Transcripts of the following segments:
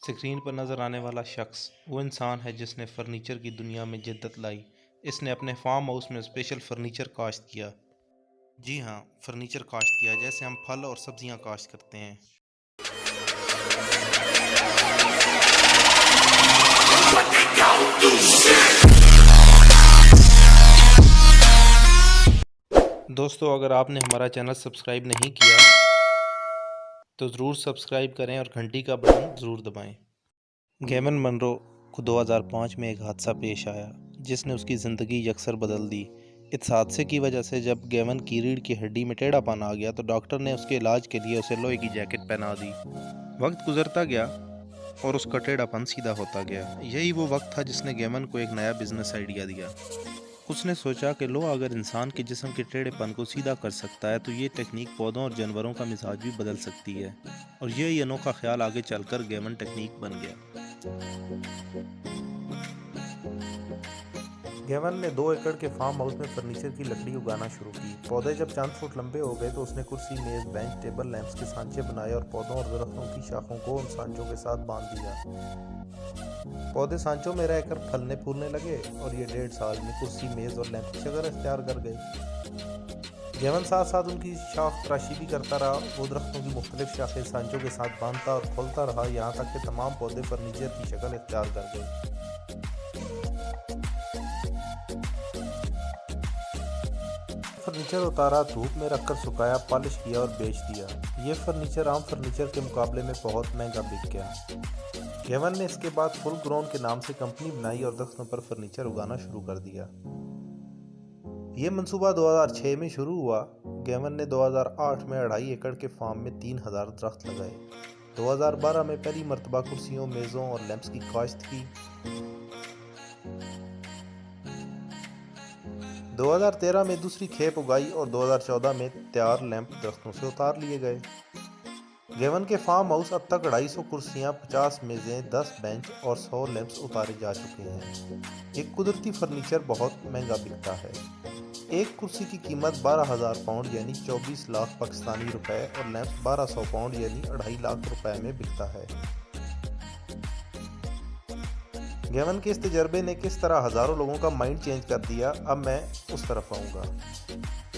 Screen پر نظر آنے والا شخص وہ انسان ہے جس نے فرنیچر کی دنیا میں جدت لائی۔ اس نے اپنے فارم ہاؤس میں اسپیشل فرنیچر کاشت کیا۔ جی ہاں، فرنیچر کاشت کیا جیسے ہم پھل اور سبزیاں کاشت کرتے ہیں۔ دوستو، اگر آپ نے ہمارا چینل سبسکرائب نہیں کیا تو ضرور سبسکرائب کریں اور گھنٹی کا بٹن ضرور دبائیں۔ گیون منرو کو 2005 میں ایک حادثہ پیش آیا جس نے اس کی زندگی یکسر بدل دی۔ اس حادثے کی وجہ سے جب گیون کی ریڑھ کی ہڈی میں ٹیڑھا پن آ گیا تو ڈاکٹر نے اس کے علاج کے لیے اسے لوہے کی جیکٹ پہنا دی۔ وقت گزرتا گیا اور اس کا ٹیڑھا پن سیدھا ہوتا گیا۔ یہی وہ وقت تھا جس نے گیون کو ایک نیا بزنس آئیڈیا دیا۔ اس نے سوچا کہ لوہا اگر انسان کے جسم کے ٹیڑھے پن کو سیدھا کر سکتا ہے تو یہ ٹیکنیک پودوں اور جانوروں کا مزاج بھی بدل سکتی ہے، اور یہی انوکھا خیال آگے چل کر گیون ٹیکنیک بن گیا۔ گیون نے 2 ایکڑ کے فارم ہاؤس میں فرنیچر کی لکڑی اگانا شروع کی۔ پودے جب چند فٹ لمبے ہو گئے تو اس نے کرسی، میز، بینچ، ٹیبل، لیمپس کے سانچے بنائے اور پودوں اور درختوں کی شاخوں کو ان سانچوں کے ساتھ باندھ دیا۔ پودے سانچوں میں رہ کر پھلنے پھولنے لگے اور یہ 1.5 سال میں کرسی، میز اور لیمپ کی شکل اختیار کر گئے۔ گیون ساتھ ساتھ ان کی شاخ تراشی بھی کرتا رہا۔ وہ درختوں کی مختلف شاخیں سانچوں کے ساتھ باندھتا اور کھولتا رہا، یہاں تک کہ تمام پودے فرنیچر کی شکل اختیار کر گئے۔ فرنیچر اتارا، دھوپ میں رکھ کر سکایا، پالش کیا اور بیچ دیا۔ یہ فرنیچر عام فرنیچر کے مقابلے میں بہت مہنگا بک گیا۔ گیون نے اس کے بعد فل گرون کے نام سے کمپنی بنائی اور درختوں پر فرنیچر اگانا شروع کر دیا۔ یہ منصوبہ 2006 میں شروع ہوا۔ گیون نے 2008 میں 2.5 ایکڑ کے فارم میں 3000 درخت لگائے۔ 2012 میں پہلی مرتبہ کرسیوں، میزوں اور لیمپس کی کاشت کی۔ 2013 میں دوسری کھیپ اگائی اور 2014 میں تیار لیمپ درختوں سے اتار لیے گئے۔ گیون کے فارم ہاؤس اب تک 250 کرسیاں، 50 میزیں، 10 بینچ اور 100 لیمپس اتارے جا چکے ہیں۔ ایک قدرتی فرنیچر بہت مہنگا بکتا ہے۔ ایک کرسی کی قیمت 12,000 پاؤنڈ یعنی 24 لاکھ پاکستانی روپے اور لیمپس 1200 پاؤنڈ یعنی 2.5 لاکھ روپے میں بکتا ہے۔ گیون کے اس تجربے نے کس طرح ہزاروں لوگوں کا مائنڈ چینج کر دیا، اب میں اس طرف آؤں گا۔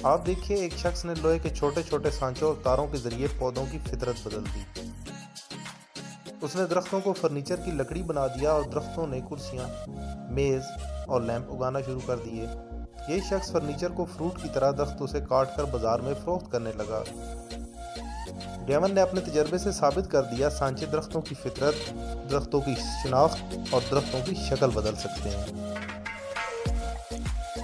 آپ دیکھیے، ایک شخص نے لوہے کے چھوٹے چھوٹے سانچوں اور تاروں کے ذریعے پودوں کی فطرت بدل دی۔ اس نے درختوں کو فرنیچر کی لکڑی بنا دیا اور درختوں نے کرسیاں، میز اور لیمپ اگانا شروع کر دیے۔ یہ شخص فرنیچر کو فروٹ کی طرح درختوں سے کاٹ کر بازار میں فروخت کرنے لگا۔ گیون نے اپنے تجربے سے ثابت کر دیا، سانچے درختوں کی فطرت، درختوں کی شناخت اور درختوں کی شکل بدل سکتے ہیں۔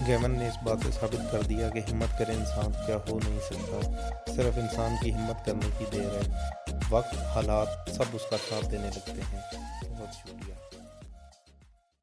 گیون نے اس بات سے ثابت کر دیا کہ ہمت کرے انسان کیا ہو نہیں سکتا، صرف انسان کی ہمت کرنے کی دیر ہے۔ وقت، حالات سب اس کا ساتھ دینے لگتے ہیں۔ بہت شکریہ۔